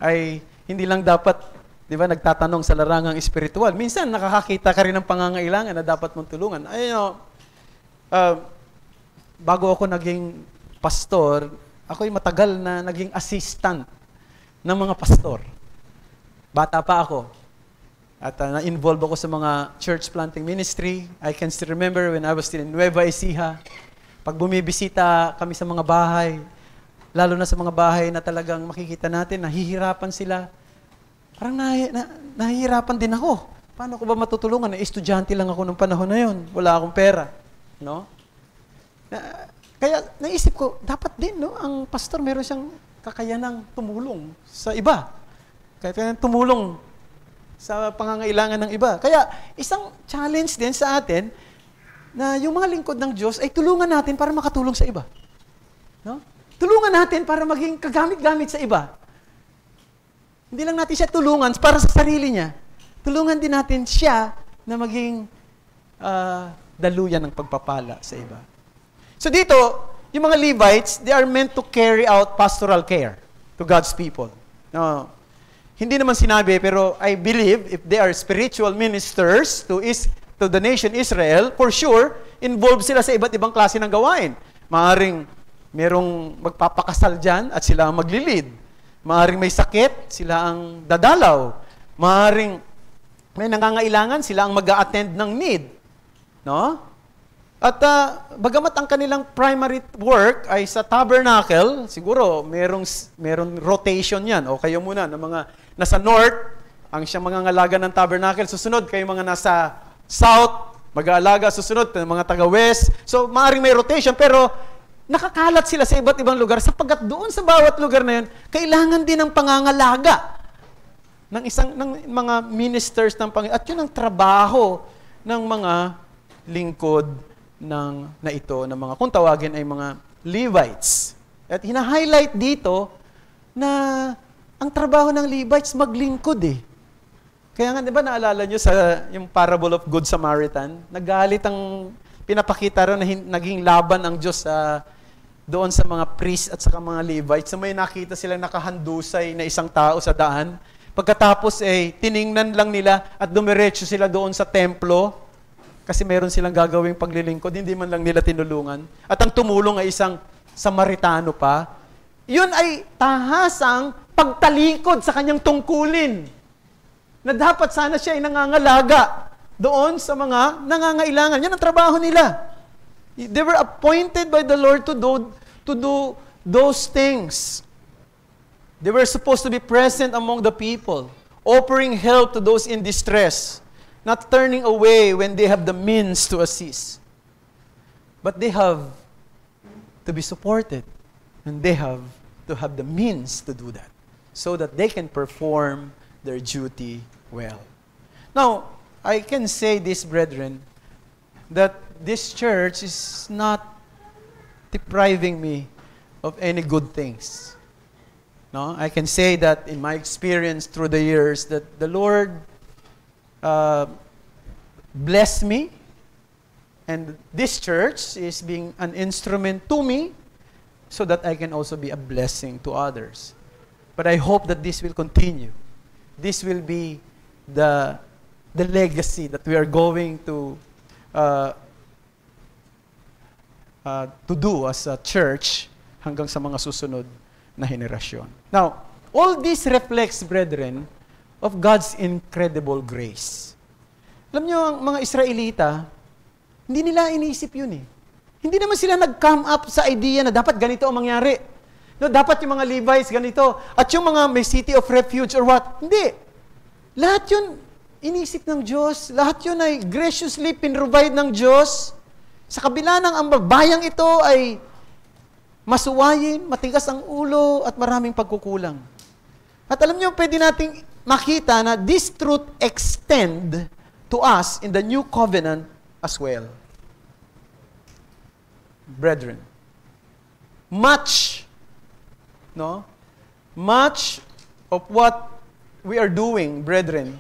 ay hindi lang dapat, 'di ba, nagtatanong sa larangang espiritual. Minsan nakakakita ka rin ng pangangailangan na dapat mong tulungan. Ayun, bago ako naging pastor, ako'y matagal na naging assistant ng mga pastor. Bata pa ako. At na-involve ako sa mga church planting ministry. I can still remember when I was still in Nueva Ecija. Pag bumibisita kami sa mga bahay, lalo na sa mga bahay na talagang makikita natin, nahihirapan sila. Parang nahihirapan din ako. Paano ko ba matutulungan? Estudyante lang ako nung panahon na yun. Wala akong pera. No? Kaya naisip ko, dapat din, no, ang pastor meron siyang kakayanang tumulong sa iba. Kaya tumulong sa pangangailangan ng iba. Kaya isang challenge din sa atin na yung mga lingkod ng Diyos ay tulungan natin para makatulong sa iba. No? Tulungan natin para maging kagamit-gamit sa iba. Hindi lang natin siya tulungan para sa sarili niya. Tulungan din natin siya na maging daluyan ng pagpapala sa iba. So dito, yung mga Levites, they are meant to carry out pastoral care to God's people. No, hindi naman sinabi, pero I believe if they are spiritual ministers to the nation Israel, for sure, involved sila sa iba't ibang klase ng gawain. Maaring merong magpapakasal dyan at sila ang maglilid. Maaring may sakit, sila ang dadalaw. Maaring may nangangailangan, sila ang mag-a-attend ng need. No? At bagamat ang kanilang primary work ay sa tabernacle, siguro merong rotation yan. O kayo muna, ng mga nasa north, ang siyang mga ngalaga ng tabernacle, susunod kayo mga nasa south, mag-aalaga, susunod ng mga taga-west. So, maaaring may rotation, pero nakakalat sila sa iba't ibang lugar sapagkat doon sa bawat lugar na yun, kailangan din ng pangangalaga ng mga ministers ng Panginoon. At yun ang trabaho ng mga lingkod na ito, ng mga, kung tawagin ay mga Levites. At hina-highlight dito na ang trabaho ng Levites maglingkod eh. Kaya nga, di ba naalala nyo sa yung parable of Good Samaritan? Nagalit ang pinapakita rin na naging laban ang Diyos doon sa mga priests at sa mga Levites. So may nakita silang nakahandusay na isang tao sa daan. Pagkatapos tiningnan lang nila at dumiretso sila doon sa templo kasi meron silang gagawing paglilingkod. Hindi man lang nila tinulungan. At ang tumulong ay isang Samaritano pa. Yun ay tahasang pagtalikod sa kanyang tungkulin na dapat sana siya ay nangangalaga doon sa mga nangangailangan. Yan ang trabaho nila. They were appointed by the Lord to do those things. They were supposed to be present among the people, offering help to those in distress, not turning away when they have the means to assist. But they have to be supported, and they have to have the means to do that, so that they can perform their duty well. Now, I can say this, brethren, that this church is not depriving me of any good things. No, I can say that in my experience through the years that the Lord blessed me, and this church is being an instrument to me so that I can also be a blessing to others. But I hope that this will continue. This will be the legacy that we are going to do as a church hanggang sa mga susunod na henerasyon. Now, all this reflects, brethren, of God's incredible grace. Alam niyo, ang mga Israelita, hindi nila iniisip yun eh. Hindi naman sila nag-come up sa idea na dapat ganito ang mangyari. No, dapat yung mga Levites ganito. At yung mga may city of refuge or what. Hindi. Lahat yun inisip ng Diyos. Lahat yun ay graciously pinrovide ng Diyos. Sa kabila ng ang bayang ito ay masuwayin, matigas ang ulo, at maraming pagkukulang. At alam niyo, pwede nating makita na this truth extend to us in the new covenant as well. Brethren, much of what we are doing, brethren,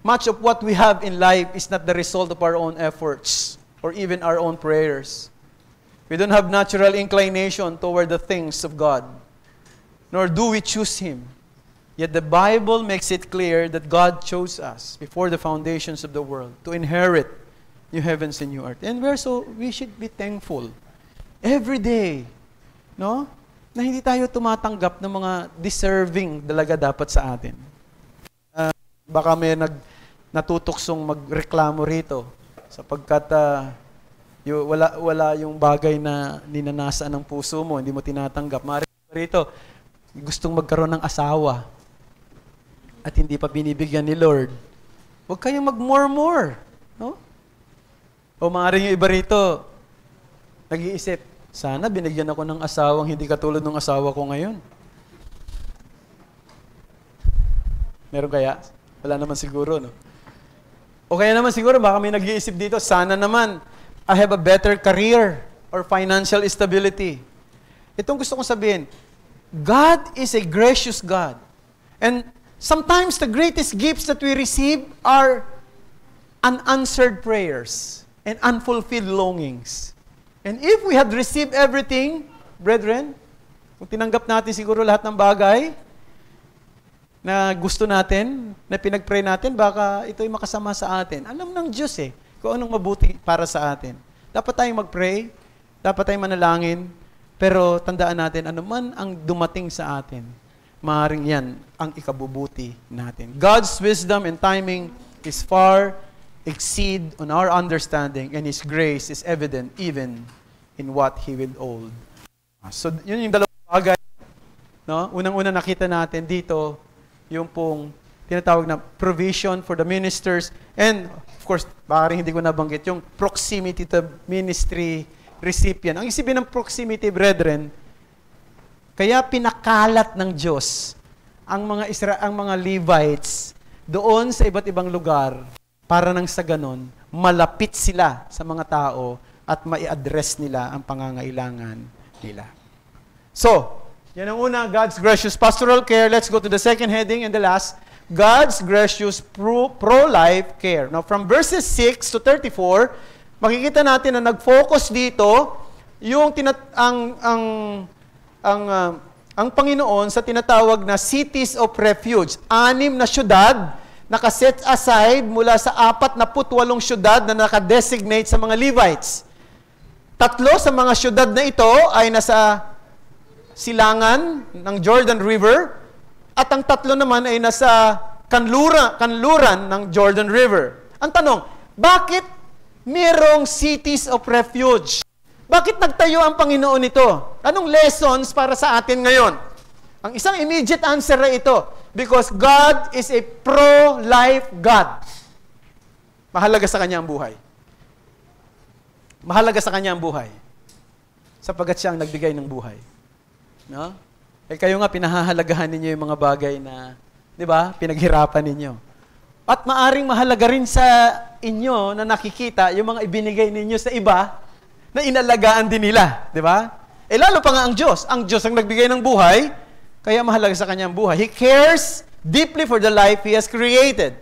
much of what we have in life is not the result of our own efforts or even our own prayers. We don't have natural inclination toward the things of God, nor do we choose Him. Yet the Bible makes it clear that God chose us before the foundations of the world to inherit new heavens and new earth. And we should be thankful every day, no? Na hindi tayo tumatanggap ng mga deserving talaga dapat sa atin. Baka may natutuksong magreklamo rito sapagkat wala yung bagay na ninanasa ng puso mo, hindi mo tinatanggap. Rito, gustong magkaroon ng asawa at hindi pa binibigyan ni Lord. Huwag kayong mag-more, no? O maaaring yung iba rito, nag-iisip, sana binigyan ako ng asawang hindi katulad ng asawa ko ngayon. Meron kaya? Wala naman siguro, no? O kaya naman siguro, baka may nag-iisip dito, sana naman, I have a better career or financial stability. Itong gusto kong sabihin, God is a gracious God. And sometimes the greatest gifts that we receive are unanswered prayers and unfulfilled longings. And if we had received everything, brethren, kung tinanggap natin siguro lahat ng bagay na gusto natin, na pinag-pray natin, baka ito'y makasama sa atin. Alam ng Diyos kung anong mabuti para sa atin. Dapat tayong mag-pray, dapat tayong manalangin, pero tandaan natin, ano man ang dumating sa atin, maaaring yan ang ikabubuti natin. God's wisdom and timing is far exceed on our understanding, and His grace is evident even in what He withhold. So, yun yung dalawang bagay. No? Unang-una nakita natin dito, yung pong tinatawag na provision for the ministers, and of course, baka rin hindi ko nabanggit, yung proximity to ministry recipient. Ang isipin ng proximity, brethren, kaya pinakalat ng Diyos ang mga Levites doon sa iba't ibang lugar para nang sa ganon, malapit sila sa mga tao at mai-address nila ang pangangailangan nila. So, yan ang una, God's gracious pastoral care. Let's go to the second heading and the last, God's gracious pro-life care. Now, from verses 6 to 34, makikita natin na nag-focus dito yung ang Panginoon sa tinatawag na cities of refuge. 6 na syudad nakaset aside mula sa 48 syudad na nakadesignate sa mga Levites. 3 sa mga syudad na ito ay nasa silangan ng Jordan River at ang 3 naman ay nasa kanluran ng Jordan River. Ang tanong, bakit mayroong cities of refuge? Bakit nagtayo ang Panginoon ito? Anong lessons para sa atin ngayon? Ang isang immediate answer ay ito, because God is a pro-life God. Mahalaga sa Kanya ang buhay. Mahalaga sa Kanya ang buhay. Sapagkat Siya ang nagbigay ng buhay. No? Eh kayo nga, pinahahalagahan ninyo yung mga bagay na, di ba, pinaghirapan ninyo. At maaring mahalaga rin sa inyo na nakikita yung mga ibinigay ninyo sa iba na inalagaan din nila, di ba? Eh lalo pa nga ang Diyos. Ang Diyos ang nagbigay ng buhay, kaya mahalaga sa Kanya ang buhay. He cares deeply for the life He has created.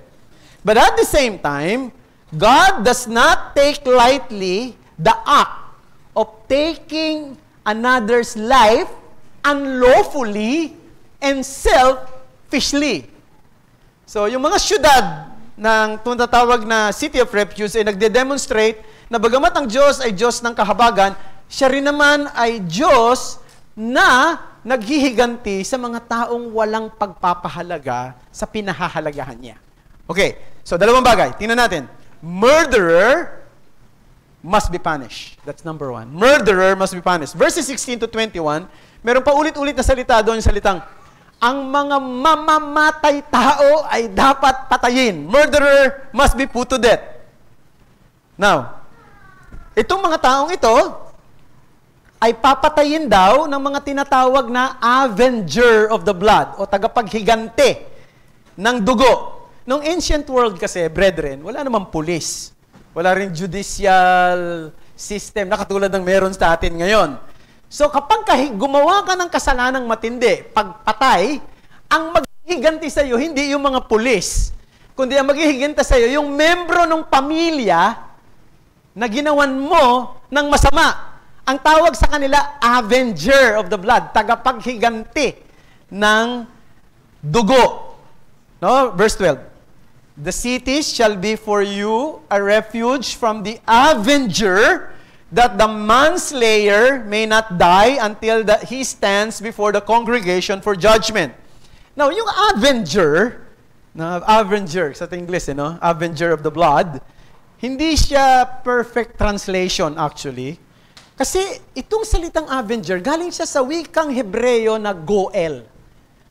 But at the same time, God does not take lightly the act of taking another's life unlawfully and selfishly. So, yung mga syudad ng tinatawag na City of Refuge ay nagde-demonstrate na bagamat ang Diyos ay Diyos ng kahabagan, siya rin naman ay Diyos na naghihiganti sa mga taong walang pagpapahalaga sa pinahahalagahan niya. Okay, so 2 bagay. Tingnan natin. Murderer must be punished. That's number 1. Murderer must be punished. Verses 16 to 21, meron pa ulit-ulit na salita doon, salitang, ang mga mamamatay tao ay dapat patayin. Murderer must be put to death. Now, itong mga taong ito ay papatayin daw ng mga tinatawag na avenger of the blood o tagapaghigante ng dugo. Nung ancient world kasi, brethren, wala namang pulis. Wala rin judicial system na katulad ng meron sa atin ngayon. So kapag gumawa ka ng kasalanang matindi, pagpatay, ang maghihiganti sa iyo hindi yung mga pulis, kundi ang maghihiganti sa iyo yung membro ng pamilya na ginawan mo ng masama. Ang tawag sa kanila, avenger of the blood, tagapaghiganti ng dugo. No? Verse 12. The cities shall be for you a refuge from the avenger, that the manslayer may not die until he stands before the congregation for judgment. Now, yung avenger sa English, no? Avenger of the blood, hindi siya perfect translation actually. Kasi itong salitang avenger, galing siya sa wikang Hebreo na Goel.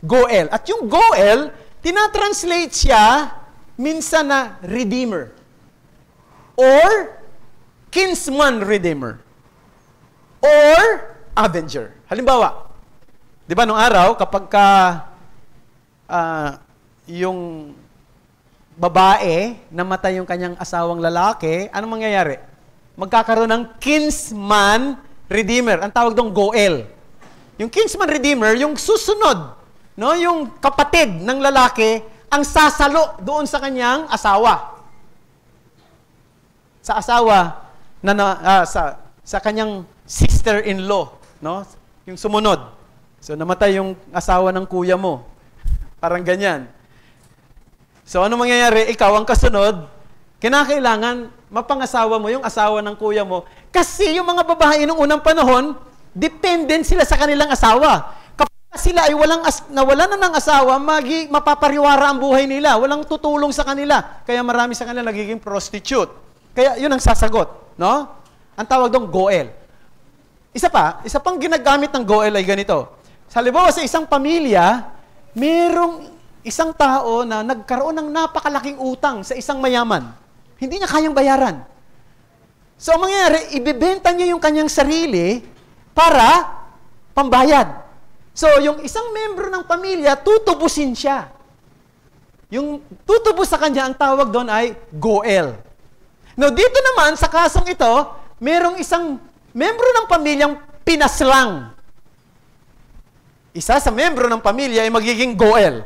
Goel. At yung Goel, tinatranslate siya minsan na redeemer. Or kinsman redeemer. Or avenger. Halimbawa, di ba nung araw, kapag yung babae namatay yung kanyang asawang lalaki, anong mangyayari? Magkakaroon ng kinsman redeemer. Ang tawag doon, Goel. Yung kinsman redeemer, yung susunod, no, yung kapatid ng lalaki, ang sasalo doon sa kanyang asawa. Sa asawa sa kanyang sister-in-law, no? Yung sumunod. So namatay yung asawa ng kuya mo. Parang ganyan. So ano mangyayari? Ikaw ang kasunod, kinakailangan mapangasawa mo yung asawa ng kuya mo. Kasi yung mga babae nung unang panahon, dependent sila sa kanilang asawa. Kapag sila ay nawalan na ng asawa, mapapariwara ang buhay nila. Walang tutulong sa kanila. Kaya marami sa kanila nagiging prostitute. Kaya yun ang sasagot. No? Ang tawag doon, Goel. Isa pang ginagamit ng Goel ay ganito. Halimbawa sa isang pamilya, mayroong isang tao na nagkaroon ng napakalaking utang sa isang mayaman. Hindi niya kayang bayaran. So, ang mangyayari, ibibenta niya yung kanyang sarili para pambayad. So, yung isang membro ng pamilya, tutubusin siya. Yung tutubos sa kanya, ang tawag doon ay Goel. Now, dito naman, sa kasong ito, merong isang membro ng pamilyang pinaslang. Isa sa membro ng pamilya ay magiging Goel.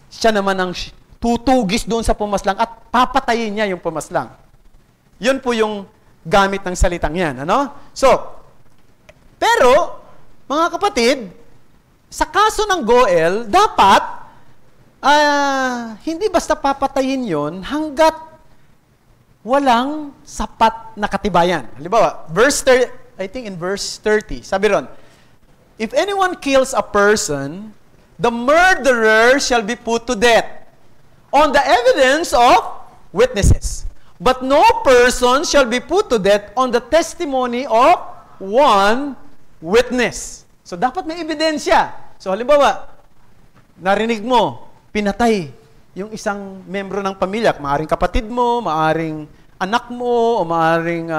siya naman ang tutugis doon sa pumaslang at papatayin niya yung pumaslang. Yun po yung gamit ng salitang yan. Ano? So, pero, mga kapatid, sa kaso ng Goel, dapat, hindi basta papatayin yon hanggat walang sapat na katibayan. Halimbawa, I think in verse 30, sabi ron, if anyone kills a person, the murderer shall be put to death on the evidence of witnesses. But no person shall be put to death on the testimony of one witness. So, dapat may ebidensya. So, halimbawa, narinig mo, pinatay yung isang membro ng pamilya. Maaring kapatid mo, maaring anak mo, o maaring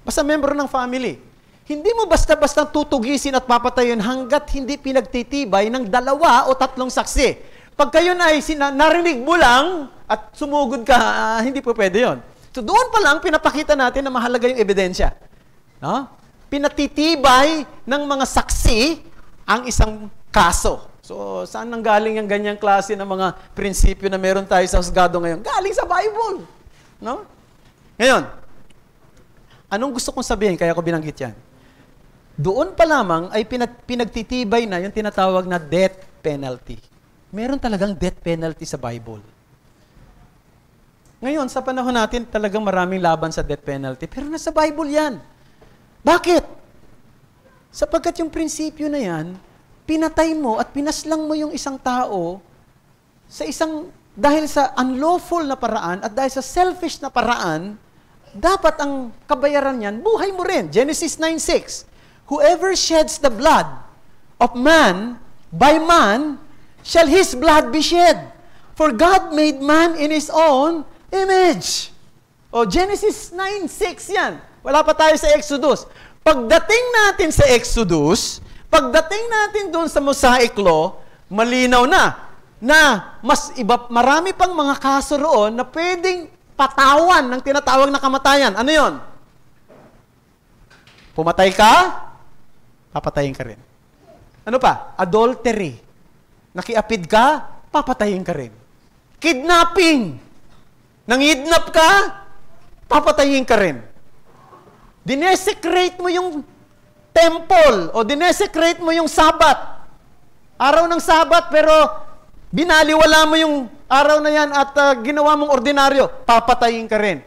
basta membro ng family. Hindi mo basta-basta tutugisin at papatayin hanggat hindi pinagtitibay ng 2 o 3 saksi. Pag kayo na ay narinig mo lang at sumugod ka, hindi po pwede yun. So doon pa lang, pinapakita natin na mahalaga yung ebidensya. No? Pinatitibay ng mga saksi ang isang kaso. So saan nanggaling yung ganyang klase ng mga prinsipyo na meron tayo sa husgado ngayon? Galing sa Bible. No? Ngayon, anong gusto kong sabihin kaya ko binanggit yan? Doon pa lamang ay pinagtitibay na yung tinatawag na death penalty. Meron talagang death penalty sa Bible. Ngayon, sa panahon natin, talagang maraming laban sa death penalty. Pero nasa Bible yan. Bakit? Sapagkat yung prinsipyo na yan, pinatay mo at pinaslang mo yung isang tao dahil sa unlawful na paraan at dahil sa selfish na paraan, dapat ang kabayaran niyan, buhay mo rin. Genesis 9:6. Whoever sheds the blood of man, by man, shall his blood be shed. For God made man in His own image. O, Genesis 9:6 yan. Wala pa tayo sa Exodus. Pagdating natin sa Exodus, pagdating natin doon sa Mosaic Law, malinaw na marami pang mga kaso roon na pwedeng patawan ng tinatawag na kamatayan. Ano yon? Pumatay ka, papatayin ka rin. Ano pa? Adultery. Nakiapid ka, papatayin ka rin. Kidnapping. Nangidnap ka, papatayin ka rin. Dinesecrate mo yung temple o dinesecrate mo yung Sabat. Araw ng Sabat pero binaliwala mo yung araw na yan at ginawa mong ordinaryo, papatayin ka rin.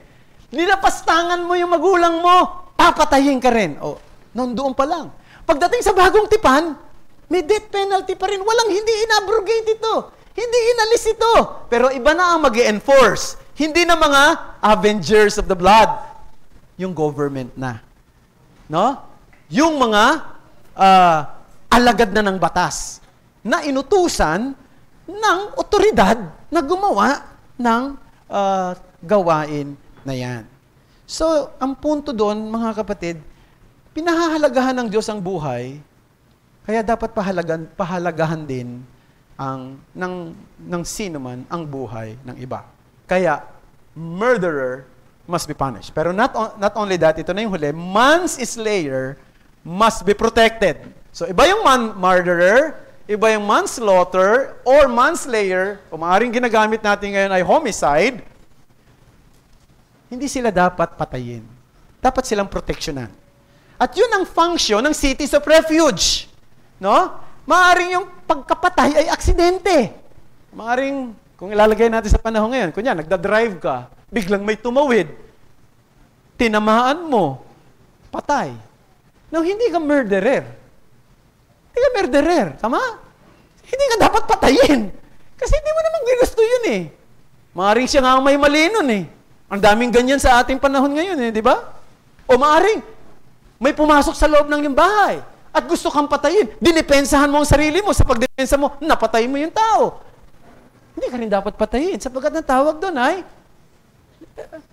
Nilapastangan mo yung magulang mo, papatayin ka rin. O, doon pa lang. Pagdating sa bagong tipan, may death penalty pa rin. Walang hindi inabrogate ito. Hindi inalis ito. Pero iba na ang mag-enforce. Hindi na mga avengers of the blood. Yung government na. No? Yung mga alagad na ng batas na inutusan ng otoridad na gumawa ng gawain na yan. So, ang punto doon, mga kapatid, pinahahalagahan ng Diyos ang buhay, kaya dapat pahalagahan din ng sino man ang buhay ng iba. Kaya, murderer must be punished. Pero not only that, ito na yung huli, man's slayer must be protected. So, iba yung murderer, iba yung manslaughter or manslayer, o maaaring ginagamit natin ngayon ay homicide, hindi sila dapat patayin. Dapat silang proteksyonan. At yun ang function ng cities of refuge. No? Maaaring yung pagkapatay ay aksidente. Maaaring, kung ilalagay natin sa panahon ngayon, kunya, nagda-drive ka, biglang may tumawid, tinamaan mo, patay. Now, hindi ka murderer. Hindi ka murderer. Tama? Hindi ka dapat patayin. Kasi hindi mo naman ginusto yun eh. Maaaring siya nga ang may mali nun eh. Ang daming ganyan sa ating panahon ngayon eh, di ba? O maaaring, may pumasok sa loob ng iyong bahay at gusto kang patayin. Dinipensahan mo ang sarili mo. Sa pagdepensa mo, napatay mo yung tao. Hindi ka rin dapat patayin sapagkat ang tawag doon ay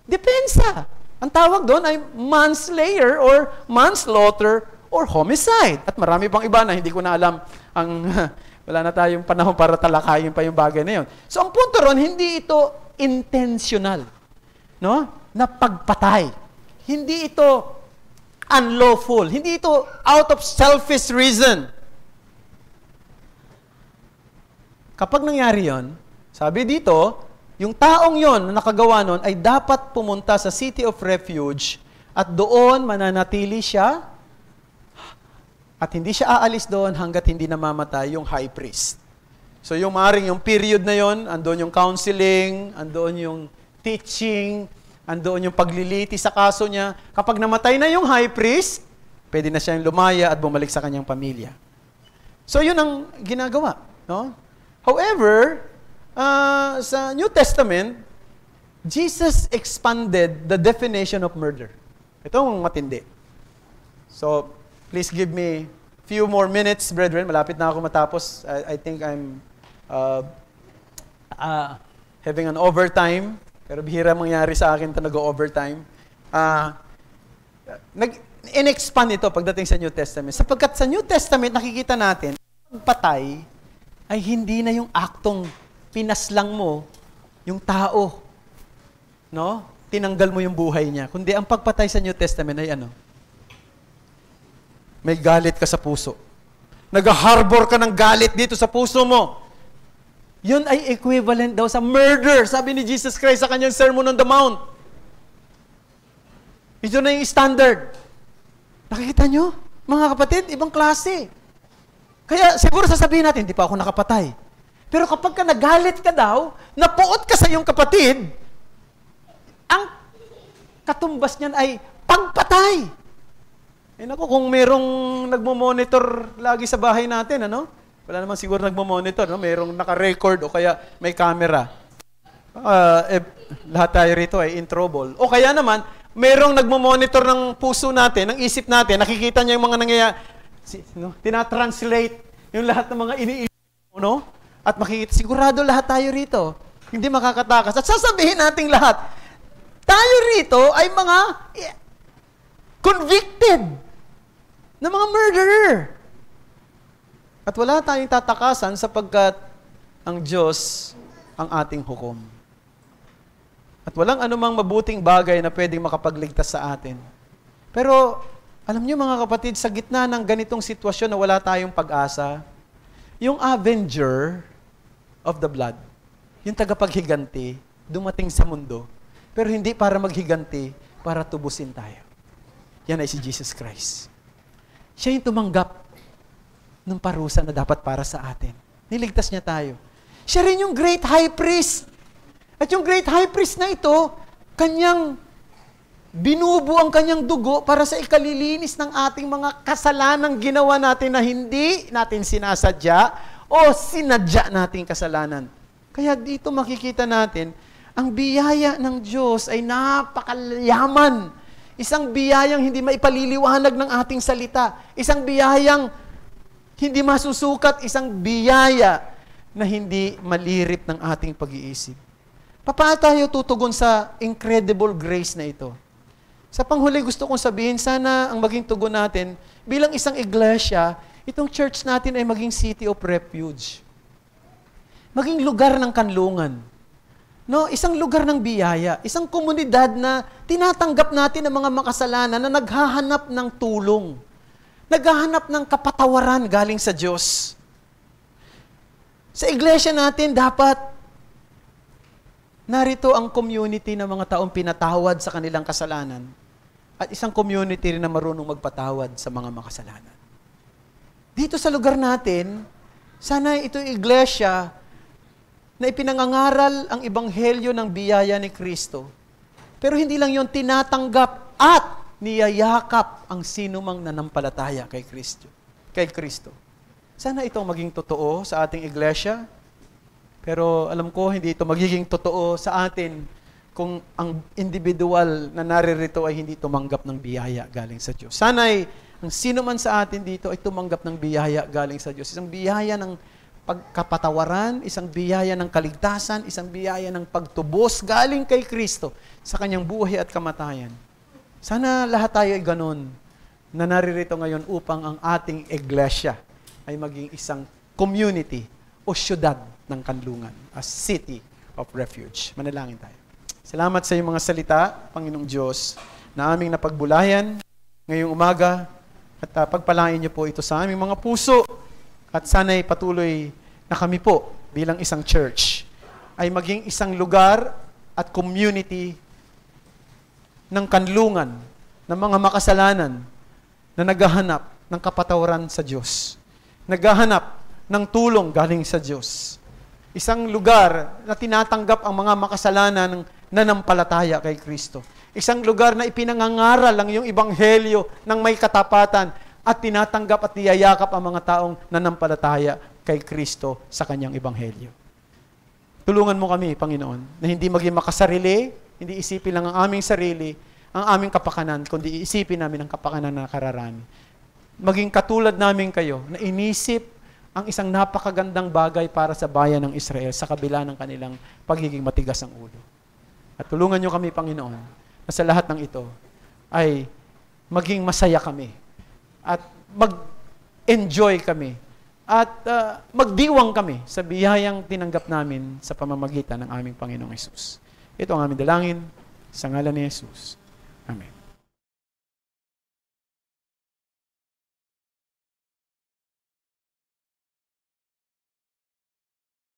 depensa. Ang tawag doon ay manslayer or manslaughter or homicide. At marami pang iba na hindi ko na alam wala na tayong panahon para talakayin pa yung bagay na yun. So ang punto ron, hindi ito intentional. No? Na pagpatay. Hindi ito unlawful. Hindi ito out of selfish reason. Kapag nangyari yon, Sabi dito, yung taong yon na nakagawa nun ay dapat pumunta sa city of refuge at doon mananatili siya at hindi siya aalis doon hanggat hindi namamatay yung high priest. So yung maaaring yung period na yon, andoon yung counseling, andoon yung teaching, andoon yung pagliliti sa kaso niya. Kapag namatay na yung high priest, pwede na siyang lumaya at bumalik sa kanyang pamilya. So yun ang ginagawa. No? However, sa New Testament, Jesus expanded the definition of murder. Ito ang matindi. So, please give me few more minutes, brethren. Malapit na ako matapos. I think I'm having an overtime. Pero bihira mangyari sa akin ito nag-overtime. In-expand ito pagdating sa New Testament. Sapagkat sa New Testament, nakikita natin, pagpatay ay hindi na yung aktong pinaslang mo yung tao. No? Tinanggal mo yung buhay niya. Kundi ang pagpatay sa New Testament ay ano? May galit ka sa puso. Nag-harbor ka ng galit dito sa puso mo. Yun ay equivalent daw sa murder. Sabi ni Jesus Christ sa kanyang Sermon on the Mount. Ito na yung standard. Nakikita nyo? Mga kapatid, ibang klase. Kaya siguro sasabihin natin, hindi pa ako nakapatay. Pero kapag ka nagalit ka daw, napuot ka sa iyong kapatid, ang katumbas niyan ay pagpatay. Eh naku, kung merong nagmo-monitor lagi sa bahay natin, ano? Wala naman siguro nagmo-monitor, no? Merong naka-record o kaya may camera. Lahat tayo rito ay in trouble. O kaya naman, merong nagmo-monitor ng puso natin, ng isip natin, nakikita niya yung mga nangyayari, tinatranslate yung lahat ng mga iniisip mo, no? At makikita, sigurado lahat tayo rito. Hindi makakatakas. At sasabihin nating lahat, tayo rito ay mga convicted na mga murderer. At wala tayong tatakasan sapagkat ang Diyos ang ating hukom. At walang anumang mabuting bagay na pwedeng makapagligtas sa atin. Pero, alam niyo mga kapatid, sa gitna ng ganitong sitwasyon na wala tayong pag-asa, yung avenger of the blood, yung tagapaghiganti, dumating sa mundo, pero hindi para maghiganti, para tubusin tayo. Yan ay si Jesus Christ. Siya yung tumanggap ng parusa na dapat para sa atin. Niligtas niya tayo. Siya rin yung great high priest. At yung great high priest na ito, kanyang binubo ang kanyang dugo para sa ikalilinis ng ating mga kasalanang ginawa natin na hindi natin sinasadya o sinadya nating kasalanan. Kaya dito makikita natin, ang biyaya ng Diyos ay napakayaman. Isang biyayang hindi maipaliliwanag ng ating salita. Isang biyayang hindi masusukat, isang biyaya na hindi malirip ng ating pag-iisip. Paano tayo tutugon sa incredible grace na ito? Sa panghuli, gusto kong sabihin, sana ang maging tugon natin, bilang isang iglesia, itong church natin ay maging city of refuge. Maging lugar ng kanlungan. No, isang lugar ng biyaya. Isang komunidad na tinatanggap natin ang mga makasalanan na naghahanap ng tulong. Naghahanap ng kapatawaran galing sa Diyos. Sa iglesia natin, dapat narito ang community ng mga taong pinatawad sa kanilang kasalanan at isang community rin na marunong magpatawad sa mga makasalanan. Dito sa lugar natin, sana ito iglesia na ipinangangaral ang ebanghelyo ng biyaya ni Kristo. Pero hindi lang yon, tinatanggap at niyayakap ang sinumang nanampalataya kay Kristo. Sana itong maging totoo sa ating iglesia. Pero alam ko, hindi ito magiging totoo sa atin kung ang individual na naririto ay hindi tumanggap ng biyaya galing sa Diyos. Sana'y ang sino man sa atin dito ay tumanggap ng biyaya galing sa Diyos. Isang biyaya ng pagkapatawaran, isang biyaya ng kaligtasan, isang biyaya ng pagtubos galing kay Kristo sa kanyang buhay at kamatayan. Sana lahat tayo ay ganun na naririto ngayon upang ang ating iglesia ay maging isang community o syudad ng kanlungan, a city of refuge. Manalangin tayo. Salamat sa iyong mga salita, Panginoong Diyos, na aming napagbulayan ngayong umaga at pagpalain niyo po ito sa aming mga puso at sana'y patuloy na kami po bilang isang church ay maging isang lugar at community ng kanlungan, ng mga makasalanan na naghahanap ng kapatawaran sa Diyos. Naghahanap ng tulong galing sa Diyos. Isang lugar na tinatanggap ang mga makasalanan ng nanampalataya kay Kristo. Isang lugar na ipinangangaral ang iyong ebanghelyo ng may katapatan at tinatanggap at niyayakap ang mga taong nanampalataya kay Kristo sa kanyang ebanghelyo. Tulungan mo kami, Panginoon, na hindi maging makasarili, hindi isipin lang ang aming sarili, ang aming kapakanan, kundi iisipin namin ang kapakanan na nakararami. Maging katulad namin kayo na inisip ang isang napakagandang bagay para sa bayan ng Israel sa kabila ng kanilang pagiging matigas ang ulo. At tulungan niyo kami, Panginoon, na sa lahat ng ito ay maging masaya kami at mag-enjoy kami at magdiwang kami sa biyayang tinanggap namin sa pamamagitan ng aming Panginoong Hesus. Ito ang aming dalangin sa ngalan ni Hesus. Amen.